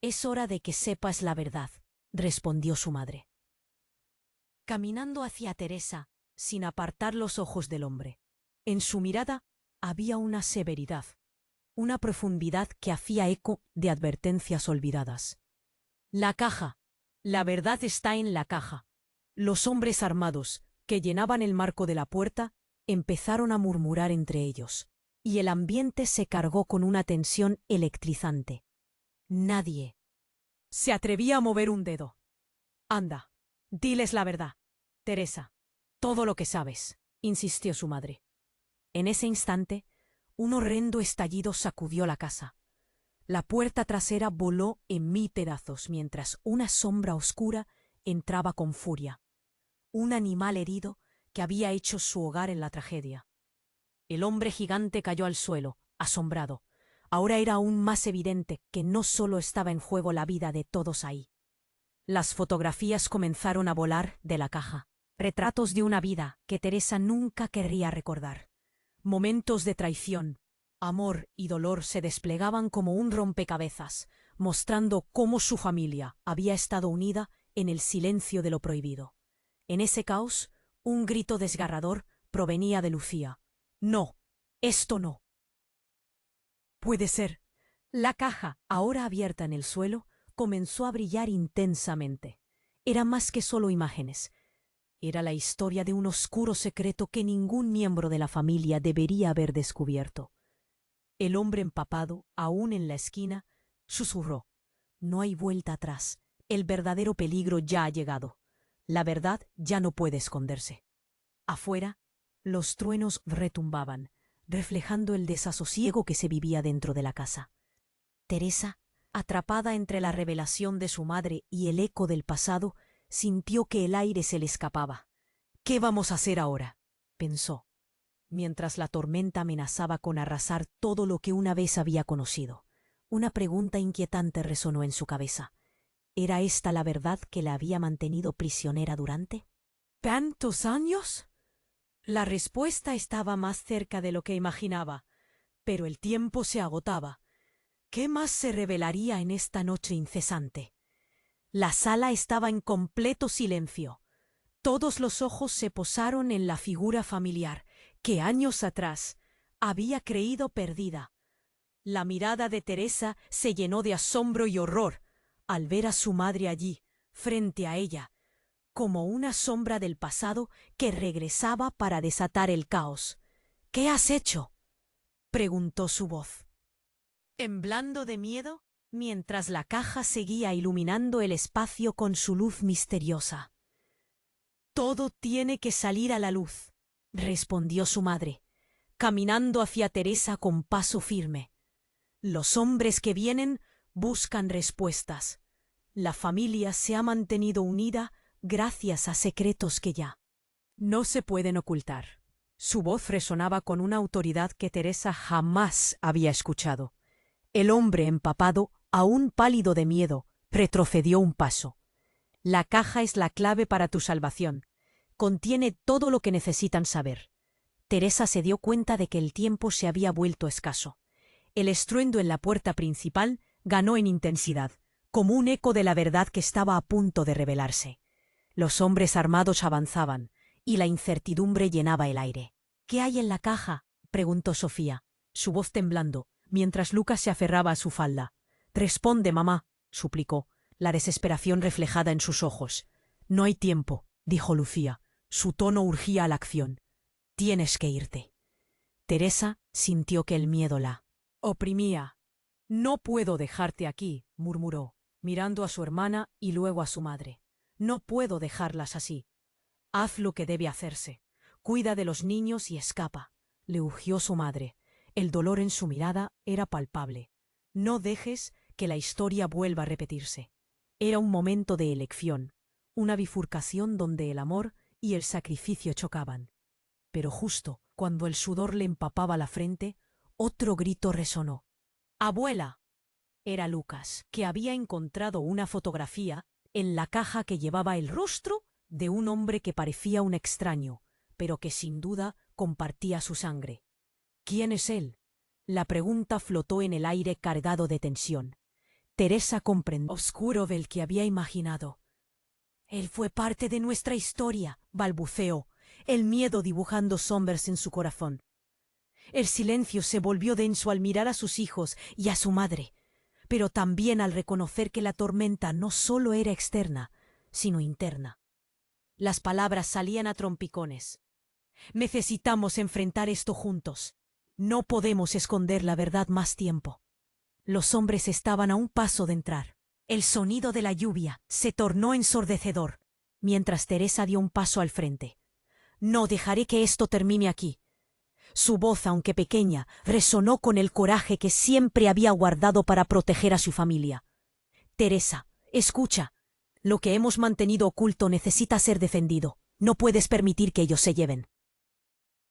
es hora de que sepas la verdad», respondió su madre, caminando hacia Teresa sin apartar los ojos del hombre. En su mirada había una severidad, una profundidad que hacía eco de advertencias olvidadas. «La caja. La verdad está en la caja». Los hombres armados que llenaban el marco de la puerta empezaron a murmurar entre ellos, y el ambiente se cargó con una tensión electrizante. Nadie se atrevía a mover un dedo. «Anda, diles la verdad, Teresa, todo lo que sabes», insistió su madre. En ese instante, un horrendo estallido sacudió la casa. La puerta trasera voló en 1000 pedazos mientras una sombra oscura entraba con furia. Un animal herido que había hecho su hogar en la tragedia. El hombre gigante cayó al suelo, asombrado. Ahora era aún más evidente que no solo estaba en juego la vida de todos ahí. Las fotografías comenzaron a volar de la caja. Retratos de una vida que Teresa nunca querría recordar. Momentos de traición, amor y dolor se desplegaban como un rompecabezas, mostrando cómo su familia había estado unida en el silencio de lo prohibido. En ese caos, un grito desgarrador provenía de Lucía. «No, esto no». «Puede ser». La caja, ahora abierta en el suelo, comenzó a brillar intensamente. Era más que solo imágenes. Era la historia de un oscuro secreto que ningún miembro de la familia debería haber descubierto. El hombre empapado, aún en la esquina, susurró: «No hay vuelta atrás. El verdadero peligro ya ha llegado. La verdad ya no puede esconderse». Afuera, los truenos retumbaban, reflejando el desasosiego que se vivía dentro de la casa. Teresa, atrapada entre la revelación de su madre y el eco del pasado, sintió que el aire se le escapaba. «¿Qué vamos a hacer ahora?», pensó, mientras la tormenta amenazaba con arrasar todo lo que una vez había conocido. Una pregunta inquietante resonó en su cabeza. ¿Era esta la verdad que la había mantenido prisionera durante tantos años? La respuesta estaba más cerca de lo que imaginaba, pero el tiempo se agotaba. ¿Qué más se revelaría en esta noche incesante? La sala estaba en completo silencio. Todos los ojos se posaron en la figura familiar, que años atrás había creído perdida. La mirada de Teresa se llenó de asombro y horror al ver a su madre allí, frente a ella, como una sombra del pasado que regresaba para desatar el caos. «¿Qué has hecho?», preguntó su voz, temblando de miedo, mientras la caja seguía iluminando el espacio con su luz misteriosa. «Todo tiene que salir a la luz», respondió su madre, caminando hacia Teresa con paso firme. «Los hombres que vienen buscan respuestas. La familia se ha mantenido unida gracias a secretos que ya no se pueden ocultar». Su voz resonaba con una autoridad que Teresa jamás había escuchado. El hombre empapado, aún pálido de miedo, retrocedió un paso. «La caja es la clave para tu salvación. Contiene todo lo que necesitan saber». Teresa se dio cuenta de que el tiempo se había vuelto escaso. El estruendo en la puerta principal ganó en intensidad, como un eco de la verdad que estaba a punto de revelarse. Los hombres armados avanzaban, y la incertidumbre llenaba el aire. «¿Qué hay en la caja?», preguntó Sofía, su voz temblando, mientras Lucas se aferraba a su falda. «Responde, mamá», suplicó, la desesperación reflejada en sus ojos. «No hay tiempo», dijo Lucía. Su tono urgía a la acción. «Tienes que irte». Teresa sintió que el miedo la oprimía. «No puedo dejarte aquí», murmuró, mirando a su hermana y luego a su madre. «No puedo dejarlas así». «Haz lo que debe hacerse. Cuida de los niños y escapa», le urgió su madre. El dolor en su mirada era palpable. «No dejes que la historia vuelva a repetirse». Era un momento de elección, una bifurcación donde el amor y el sacrificio chocaban. Pero justo cuando el sudor le empapaba la frente, otro grito resonó. «¡Abuela!». Era Lucas, que había encontrado una fotografía en la caja que llevaba el rostro de un hombre que parecía un extraño, pero que sin duda compartía su sangre. «¿Quién es él?». La pregunta flotó en el aire cargado de tensión. Teresa comprendió oscuro del que había imaginado. «Él fue parte de nuestra historia», balbuceó, el miedo dibujando sombras en su corazón. El silencio se volvió denso al mirar a sus hijos y a su madre, pero también al reconocer que la tormenta no solo era externa, sino interna. Las palabras salían a trompicones. «Necesitamos enfrentar esto juntos. No podemos esconder la verdad más tiempo». Los hombres estaban a un paso de entrar. El sonido de la lluvia se tornó ensordecedor, mientras Teresa dio un paso al frente. «No dejaré que esto termine aquí». Su voz, aunque pequeña, resonó con el coraje que siempre había guardado para proteger a su familia. «Teresa, escucha. Lo que hemos mantenido oculto necesita ser defendido. No puedes permitir que ellos se lleven».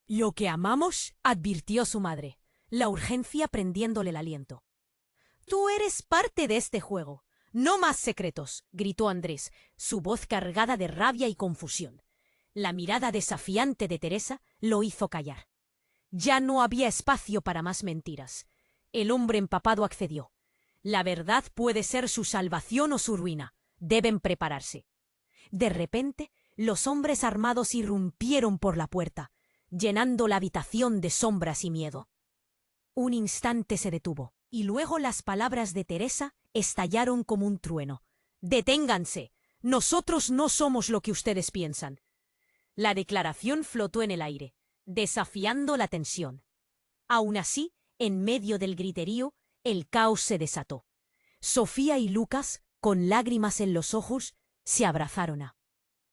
«Lo que amamos», advirtió su madre, la urgencia prendiéndole el aliento. «Tú eres parte de este juego. No más secretos», gritó Andrés, su voz cargada de rabia y confusión. La mirada desafiante de Teresa lo hizo callar. Ya no había espacio para más mentiras. El hombre empapado accedió. La verdad puede ser su salvación o su ruina. Deben prepararse. De repente, los hombres armados irrumpieron por la puerta, llenando la habitación de sombras y miedo. Un instante se detuvo, y luego las palabras de Teresa estallaron como un trueno. «Deténganse. Nosotros no somos lo que ustedes piensan». La declaración flotó en el aire, desafiando la tensión. Aún así, En medio del griterío, el caos se desató. Sofía y Lucas, con lágrimas en los ojos, se abrazaron a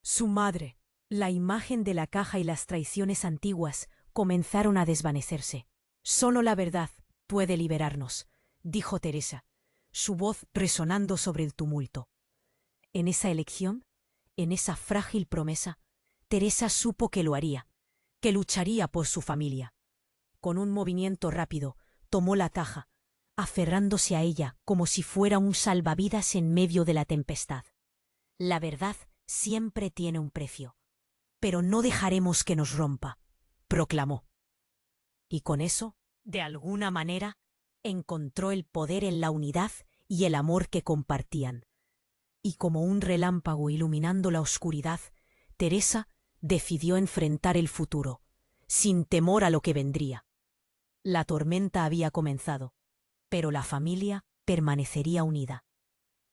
su madre. La imagen de la caja y las traiciones antiguas comenzaron a desvanecerse. Solo la verdad puede liberarnos, dijo Teresa, su voz resonando sobre el tumulto. En esa elección, en esa frágil promesa, Teresa supo que lo haría, que lucharía por su familia. Con un movimiento rápido, tomó la caja, aferrándose a ella como si fuera un salvavidas en medio de la tempestad. La verdad siempre tiene un precio, pero no dejaremos que nos rompa, proclamó. Y con eso, de alguna manera, encontró el poder en la unidad y el amor que compartían. Y como un relámpago iluminando la oscuridad, Teresa decidió enfrentar el futuro, sin temor a lo que vendría. La tormenta había comenzado, pero la familia permanecería unida.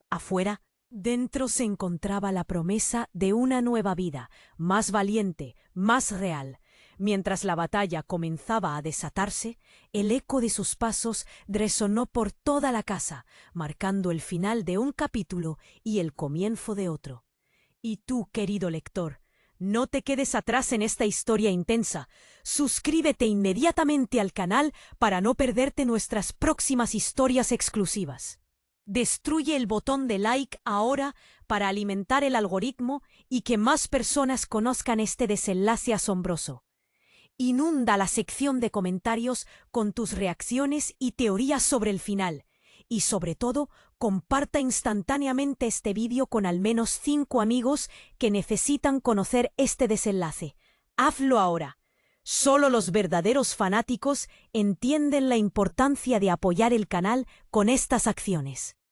Afuera, dentro se encontraba la promesa de una nueva vida, más valiente, más real. Mientras la batalla comenzaba a desatarse, el eco de sus pasos resonó por toda la casa, marcando el final de un capítulo y el comienzo de otro. Y tú, querido lector, no te quedes atrás en esta historia intensa. Suscríbete inmediatamente al canal para no perderte nuestras próximas historias exclusivas. Destruye el botón de like ahora para alimentar el algoritmo y que más personas conozcan este desenlace asombroso. Inunda la sección de comentarios con tus reacciones y teorías sobre el final. Y sobre todo, comparta instantáneamente este vídeo con al menos 5 amigos que necesitan conocer este desenlace. Hazlo ahora. Solo los verdaderos fanáticos entienden la importancia de apoyar el canal con estas acciones.